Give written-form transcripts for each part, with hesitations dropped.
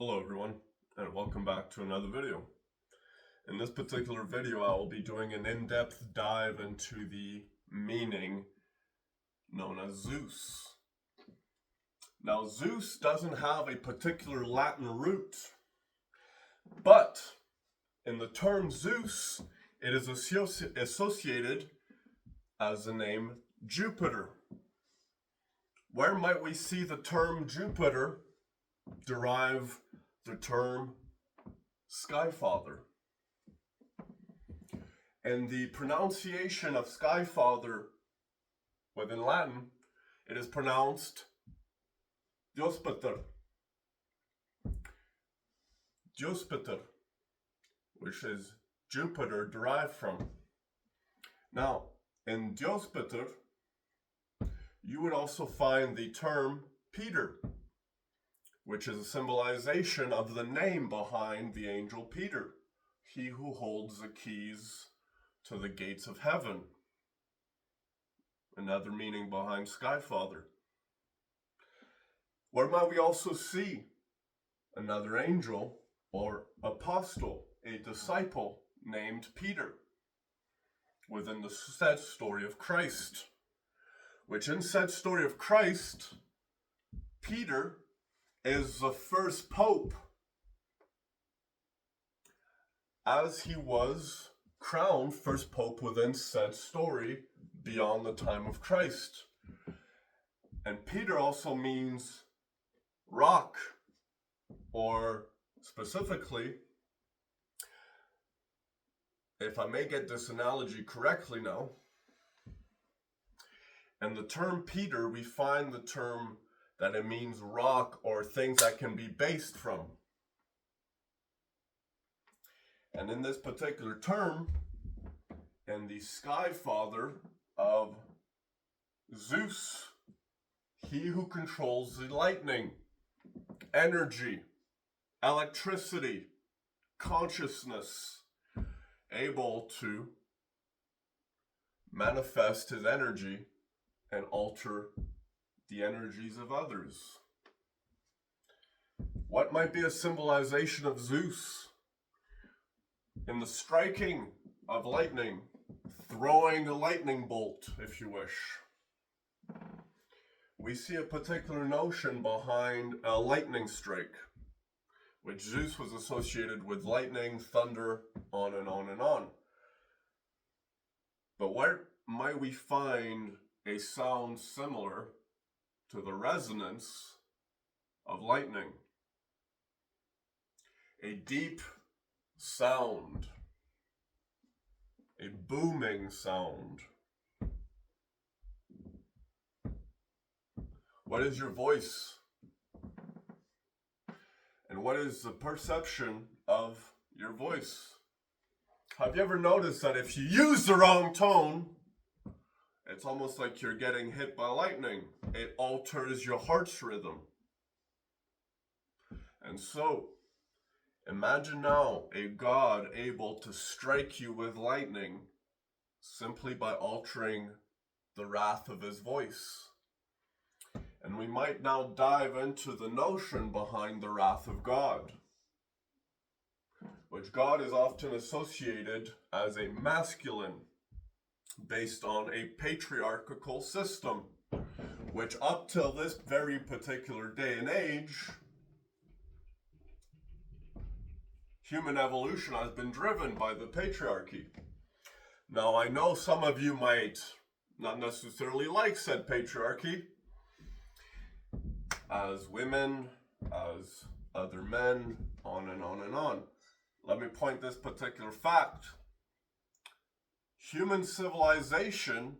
Hello everyone, and welcome back to another video. In this particular video, I will be doing an in-depth dive into the meaning known as Zeus. Now, Zeus doesn't have a particular Latin root, but in the term Zeus, it is associated as the name Jupiter. Where might we see the term Jupiter derive the term Skyfather? And the pronunciation of Skyfather within Latin, it is pronounced Diospiter. Diospiter, which is Jupiter derived from. Now, in Diospiter, you would also find the term Peter, which is a symbolization of the name behind the angel Peter, he who holds the keys to the gates of heaven. Another meaning behind Skyfather. Where might we also see another angel or apostle, a disciple named Peter, within the said story of Christ, which in said story of Christ, Peter is the first pope, as he was crowned first pope within said story beyond the time of Christ. And Peter also means rock, or specifically, if I may get this analogy correctly now, in the term Peter, we find the term that it means rock or things that can be based from. And in this particular term, in the Skyfather of Zeus, he who controls the lightning, energy, electricity, consciousness, able to manifest his energy and alter the energies of others. What might be a symbolization of Zeus? In the striking of lightning, throwing a lightning bolt, if you wish. We see a particular notion behind a lightning strike, which Zeus was associated with lightning, thunder, on and on and on. But where might we find a sound similar to the resonance of lightning? A deep sound, a booming sound. What is your voice? And what is the perception of your voice? Have you ever noticed that if you use the wrong tone, it's almost like you're getting hit by lightning? It alters your heart's rhythm. And so, imagine now a God able to strike you with lightning simply by altering the wrath of his voice. And we might now dive into the notion behind the wrath of God, which God is often associated as a masculine, based on a patriarchal system, which up till this very particular day and age, human evolution has been driven by the patriarchy. Now, I know some of you might not necessarily like said patriarchy, as women, as other men, on and on and on. Let me point this particular fact. Human civilization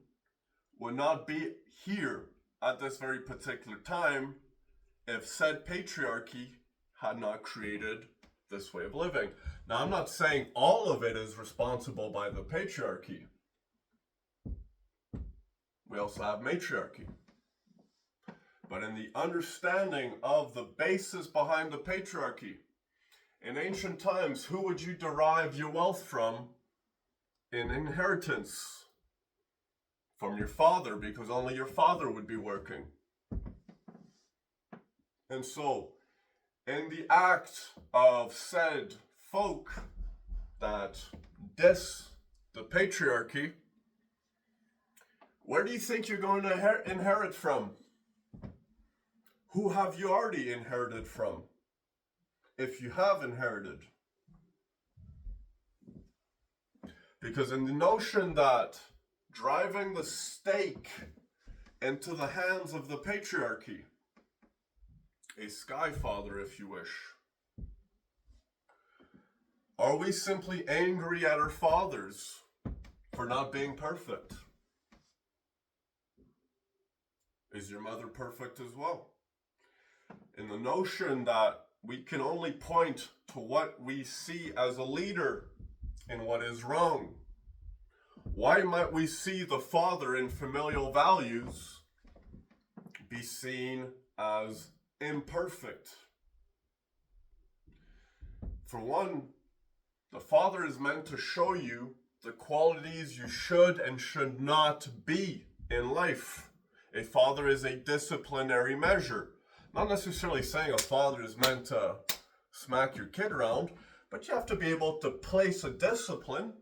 would not be here at this very particular time if said patriarchy had not created this way of living. Now, I'm not saying all of it is responsible by the patriarchy. We also have matriarchy. But in the understanding of the basis behind the patriarchy, in ancient times, who would you derive your wealth from in inheritance? From your father, because only your father would be working. And so, in the act of said folk that diss the patriarchy, where do you think you're going to inherit from? Who have you already inherited from? If you have inherited. Because in the notion that driving the stake into the hands of the patriarchy, a sky father if you wish, are we simply angry at our fathers for not being perfect? Is your mother perfect as well? In the notion that we can only point to what we see as a leader in what is wrong. Why might we see the father in familial values be seen as imperfect? For one, the father is meant to show you the qualities you should and should not be in life. A father is a disciplinary measure. Not necessarily saying a father is meant to smack your kid around, but you have to be able to place a discipline,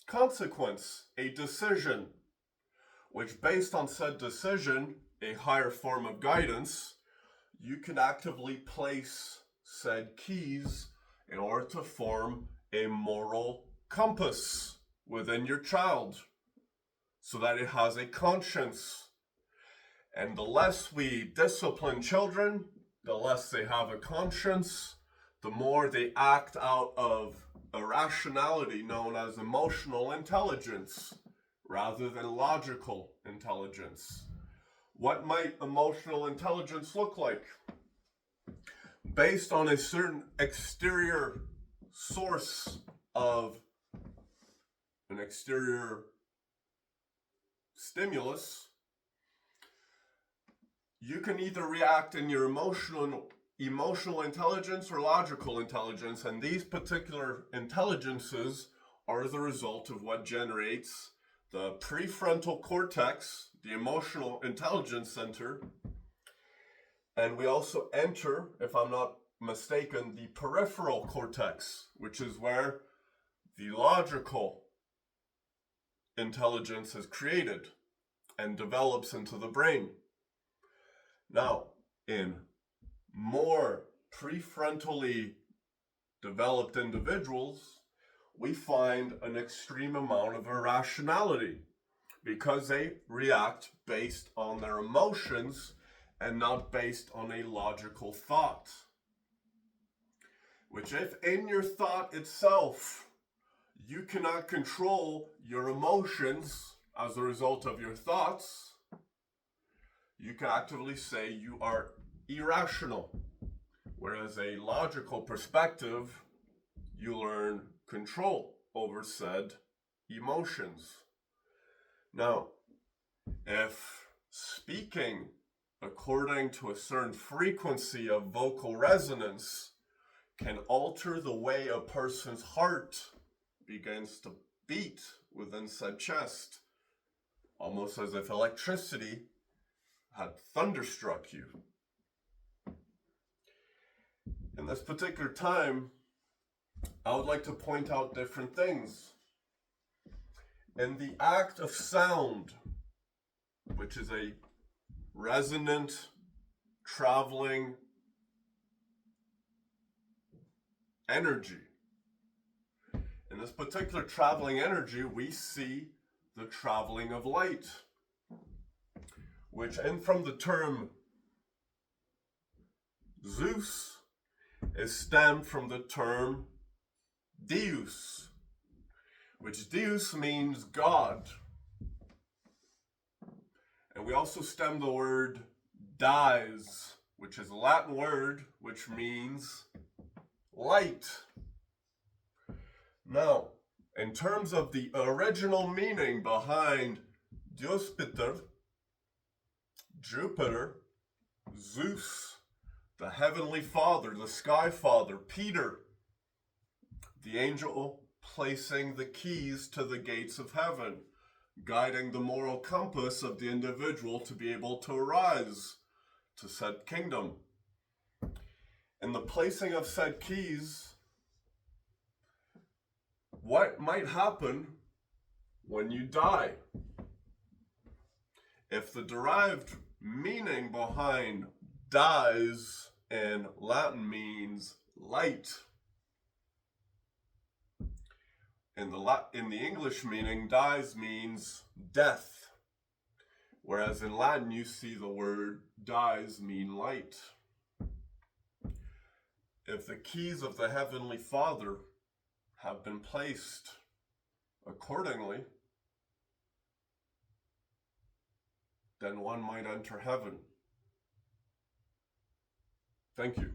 consequence, a decision, which based on said decision, a higher form of guidance, you can actively place said keys in order to form a moral compass within your child so that it has a conscience. And the less we discipline children, the less they have a conscience, the more they act out of a rationality known as emotional intelligence rather than logical intelligence. What might emotional intelligence look like? Based on a certain exterior source of an exterior stimulus, you can either react in your emotional intelligence or logical intelligence, and these particular intelligences are the result of what generates the prefrontal cortex, the emotional intelligence center, and we also enter, if I'm not mistaken, the peripheral cortex, which is where the logical intelligence is created and develops into the brain. Now, in more prefrontally developed individuals, we find an extreme amount of irrationality because they react based on their emotions and not based on a logical thought. Which if in your thought itself, you cannot control your emotions as a result of your thoughts, you can actively say you are irrational. Whereas a logical perspective, you learn control over said emotions. Now, if speaking according to a certain frequency of vocal resonance can alter the way a person's heart begins to beat within said chest, almost as if electricity had thunderstruck you. In this particular time, I would like to point out different things. In the act of sound, which is a resonant, traveling energy. In this particular traveling energy, we see the traveling of light, which, and from the term Zeus, is stemmed from the term Deus, which Deus means God. And we also stem the word dies, which is a Latin word which means light. Now, in terms of the original meaning behind Jupiter, Zeus, the heavenly father, the sky father, Peter, the angel placing the keys to the gates of heaven, guiding the moral compass of the individual to be able to rise to said kingdom. In the placing of said keys, what might happen when you die? If the derived meaning behind dies in Latin means light, in the English meaning, dies means death. Whereas in Latin, you see the word dies mean light. If the keys of the Heavenly Father have been placed accordingly, then one might enter heaven. Thank you.